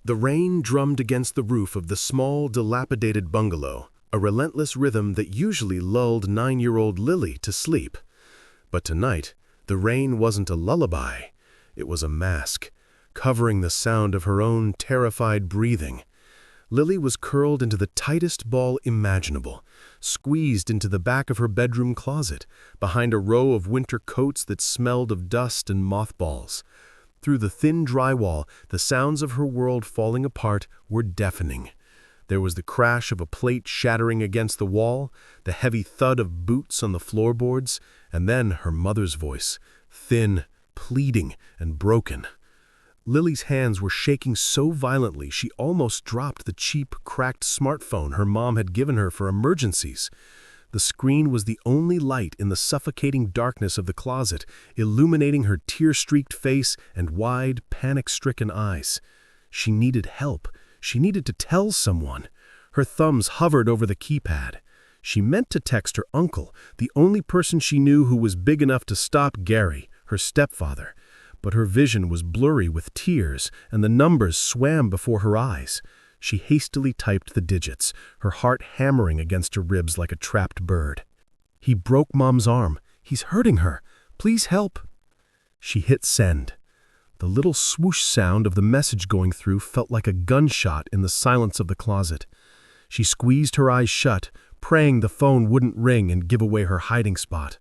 The rain drummed against the roof of the small, dilapidated bungalow, a relentless rhythm that usually lulled 9-year-old Lily to sleep. But tonight, the rain wasn't a lullaby. It was a mask, covering the sound of her own terrified breathing. Lily was curled into the tightest ball imaginable, squeezed into the back of her bedroom closet, behind a row of winter coats that smelled of dust and mothballs. Through the thin drywall, the sounds of her world falling apart were deafening. There was the crash of a plate shattering against the wall, the heavy thud of boots on the floorboards, and then her mother's voice, thin, pleading, and broken. Lily's hands were shaking so violently she almost dropped the cheap, cracked smartphone her mom had given her for emergencies. The screen was the only light in the suffocating darkness of the closet, illuminating her tear-streaked face and wide, panic-stricken eyes. She needed help. She needed to tell someone. Her thumbs hovered over the keypad. She meant to text her uncle, the only person she knew who was big enough to stop Gary, her stepfather. But her vision was blurry with tears, and the numbers swam before her eyes. She hastily typed the digits, her heart hammering against her ribs like a trapped bird. "He broke Mom's arm. He's hurting her. Please help." She hit send. The little swoosh sound of the message going through felt like a gunshot in the silence of the closet. She squeezed her eyes shut, praying the phone wouldn't ring and give away her hiding spot.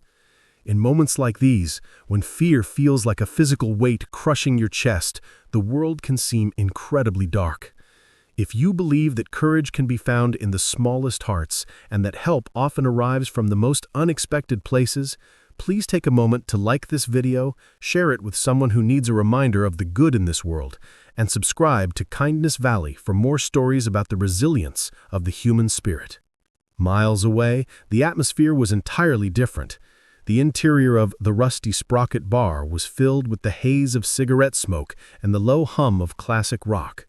In moments like these, when fear feels like a physical weight crushing your chest, the world can seem incredibly dark. If you believe that courage can be found in the smallest hearts and that help often arrives from the most unexpected places, please take a moment to like this video, share it with someone who needs a reminder of the good in this world, and subscribe to Kindness Valley for more stories about the resilience of the human spirit. Miles away, the atmosphere was entirely different. The interior of the Rusty Sprocket Bar was filled with the haze of cigarette smoke and the low hum of classic rock.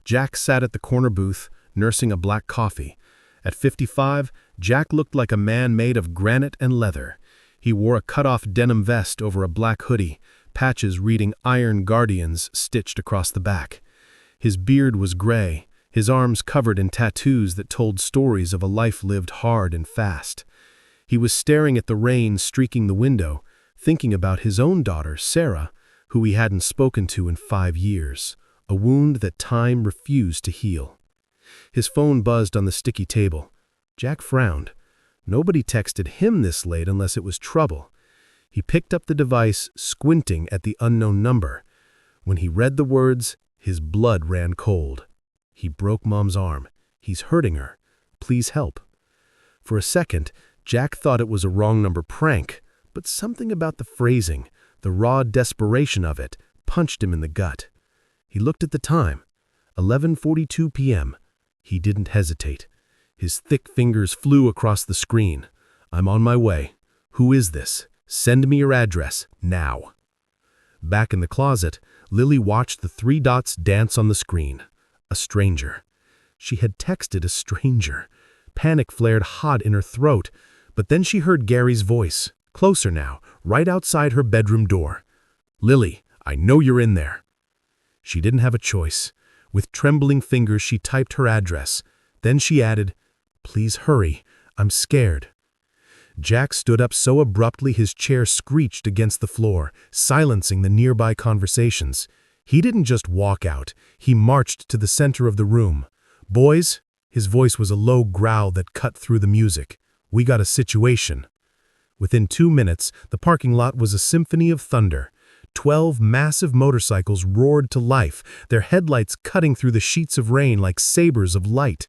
Jack sat at the corner booth, nursing a black coffee. At 55, Jack looked like a man made of granite and leather. He wore a cut-off denim vest over a black hoodie, patches reading Iron Guardians stitched across the back. His beard was gray, his arms covered in tattoos that told stories of a life lived hard and fast. He was staring at the rain streaking the window, thinking about his own daughter, Sarah, who he hadn't spoken to in 5 years, a wound that time refused to heal. His phone buzzed on the sticky table. Jack frowned. Nobody texted him this late unless it was trouble. He picked up the device, squinting at the unknown number. When he read the words, his blood ran cold. "He broke Mom's arm. He's hurting her. Please help." For a second, Jack thought it was a wrong number prank, but something about the phrasing, the raw desperation of it, punched him in the gut. He looked at the time. 11:42 p.m. He didn't hesitate. His thick fingers flew across the screen. "I'm on my way. Who is this? Send me your address, now." Back in the closet, Lily watched the 3 dots dance on the screen. A stranger. She had texted a stranger. Panic flared hot in her throat, but then she heard Gary's voice, closer now, right outside her bedroom door. "Lily, I know you're in there." She didn't have a choice. With trembling fingers, she typed her address. Then she added, "Please hurry, I'm scared." Jack stood up so abruptly his chair screeched against the floor, silencing the nearby conversations. He didn't just walk out, he marched to the center of the room. "Boys," his voice was a low growl that cut through the music. "We got a situation." Within 2 minutes, the parking lot was a symphony of thunder. 12 massive motorcycles roared to life, their headlights cutting through the sheets of rain like sabers of light.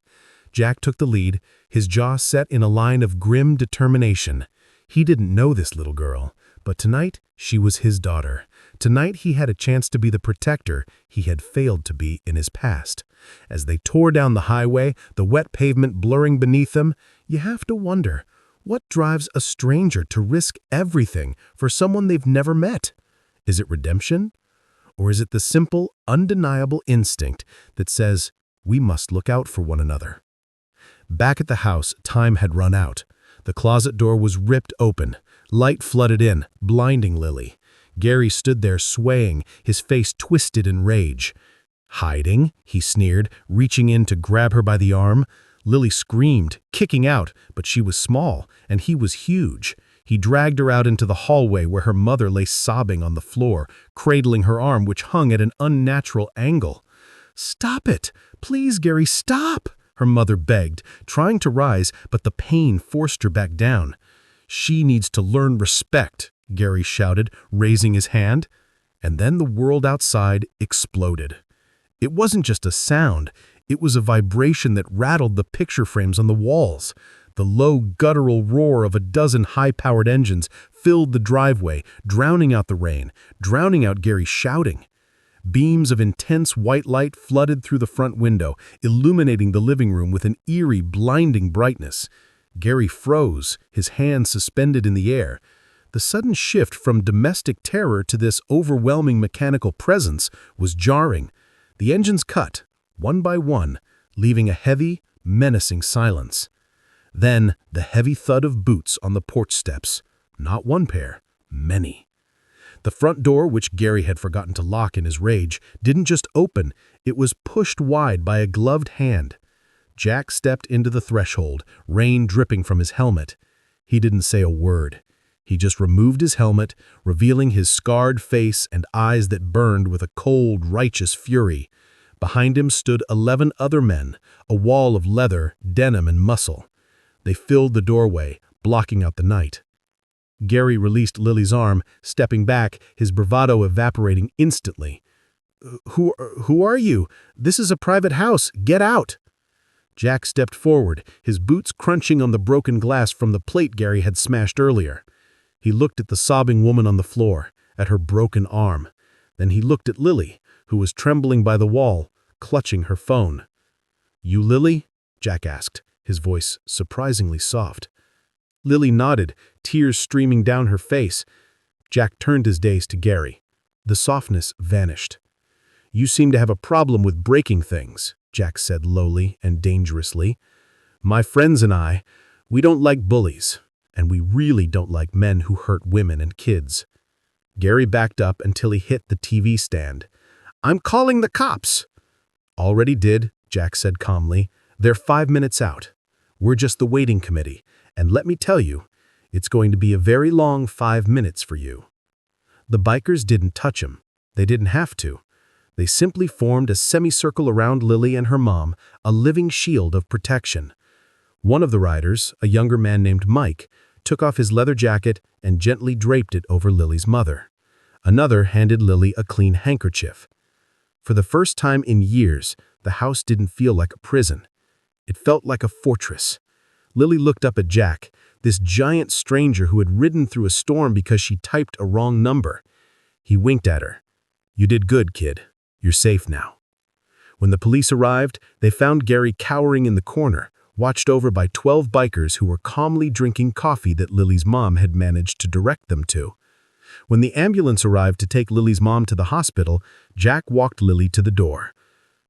Jack took the lead, his jaw set in a line of grim determination. He didn't know this little girl, but tonight she was his daughter. Tonight he had a chance to be the protector he had failed to be in his past. As they tore down the highway, the wet pavement blurring beneath them, you have to wonder, what drives a stranger to risk everything for someone they've never met? Is it redemption? Or is it the simple, undeniable instinct that says, we must look out for one another? Back at the house, time had run out. The closet door was ripped open. Light flooded in, blinding Lily. Gary stood there swaying, his face twisted in rage. "Hiding?" he sneered, reaching in to grab her by the arm. Lily screamed, kicking out, but she was small, and he was huge. He dragged her out into the hallway where her mother lay sobbing on the floor, cradling her arm which hung at an unnatural angle. "Stop it! Please, Gary, stop!" her mother begged, trying to rise, but the pain forced her back down. "She needs to learn respect," Gary shouted, raising his hand. And then the world outside exploded. It wasn't just a sound, it was a vibration that rattled the picture frames on the walls. The low, guttural roar of a dozen high-powered engines filled the driveway, drowning out the rain, drowning out Gary's shouting. Beams of intense white light flooded through the front window, illuminating the living room with an eerie, blinding brightness. Gary froze, his hands suspended in the air. The sudden shift from domestic terror to this overwhelming mechanical presence was jarring. The engines cut, one by one, leaving a heavy, menacing silence. Then the heavy thud of boots on the porch steps. Not one pair, many. The front door, which Gary had forgotten to lock in his rage, didn't just open, it was pushed wide by a gloved hand. Jack stepped into the threshold, rain dripping from his helmet. He didn't say a word. He just removed his helmet, revealing his scarred face and eyes that burned with a cold, righteous fury. Behind him stood 11 other men, a wall of leather, denim, and muscle. They filled the doorway, blocking out the night. Gary released Lily's arm, stepping back, his bravado evaporating instantly. Who are you? This is a private house. Get out!" Jack stepped forward, his boots crunching on the broken glass from the plate Gary had smashed earlier. He looked at the sobbing woman on the floor, at her broken arm. Then he looked at Lily, who was trembling by the wall, clutching her phone. "You Lily?" Jack asked, his voice surprisingly soft. Lily nodded, tears streaming down her face. Jack turned his gaze to Gary. The softness vanished. "You seem to have a problem with breaking things," Jack said lowly and dangerously. "My friends and I, we don't like bullies, and we really don't like men who hurt women and kids." Gary backed up until he hit the TV stand. "I'm calling the cops!" "Already did," Jack said calmly. "They're 5 minutes out. We're just the waiting committee, and let me tell you, it's going to be a very long 5 minutes for you." The bikers didn't touch him. They didn't have to. They simply formed a semicircle around Lily and her mom, a living shield of protection. One of the riders, a younger man named Mike, took off his leather jacket and gently draped it over Lily's mother. Another handed Lily a clean handkerchief. For the first time in years, the house didn't feel like a prison. It felt like a fortress. Lily looked up at Jack, this giant stranger who had ridden through a storm because she typed a wrong number. He winked at her. "You did good, kid. You're safe now." When the police arrived, they found Gary cowering in the corner, watched over by 12 bikers who were calmly drinking coffee that Lily's mom had managed to direct them to. When the ambulance arrived to take Lily's mom to the hospital, Jack walked Lily to the door.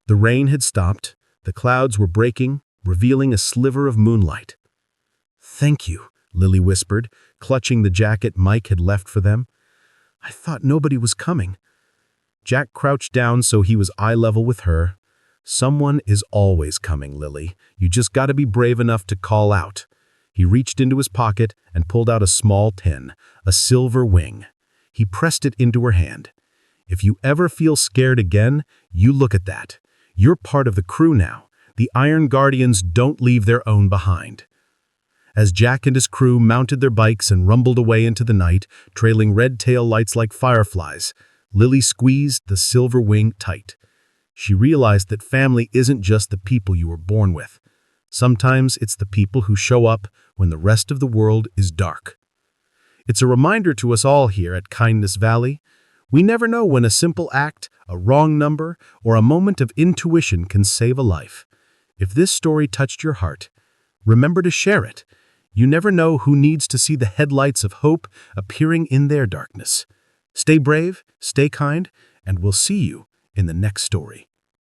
The rain had stopped, the clouds were breaking, revealing a sliver of moonlight. "Thank you," Lily whispered, clutching the jacket Mike had left for them. "I thought nobody was coming." Jack crouched down so he was eye level with her. "Someone is always coming, Lily. You just gotta be brave enough to call out." He reached into his pocket and pulled out a small tin, a silver wing. He pressed it into her hand. "If you ever feel scared again, you look at that. You're part of the crew now. The Iron Guardians don't leave their own behind." As Jack and his crew mounted their bikes and rumbled away into the night, trailing red tail lights like fireflies, Lily squeezed the silver wing tight. She realized that family isn't just the people you were born with. Sometimes it's the people who show up when the rest of the world is dark. It's a reminder to us all here at Kindness Valley. We never know when a simple act, a wrong number, or a moment of intuition can save a life. If this story touched your heart, remember to share it. You never know who needs to see the headlights of hope appearing in their darkness. Stay brave, stay kind, and we'll see you in the next story.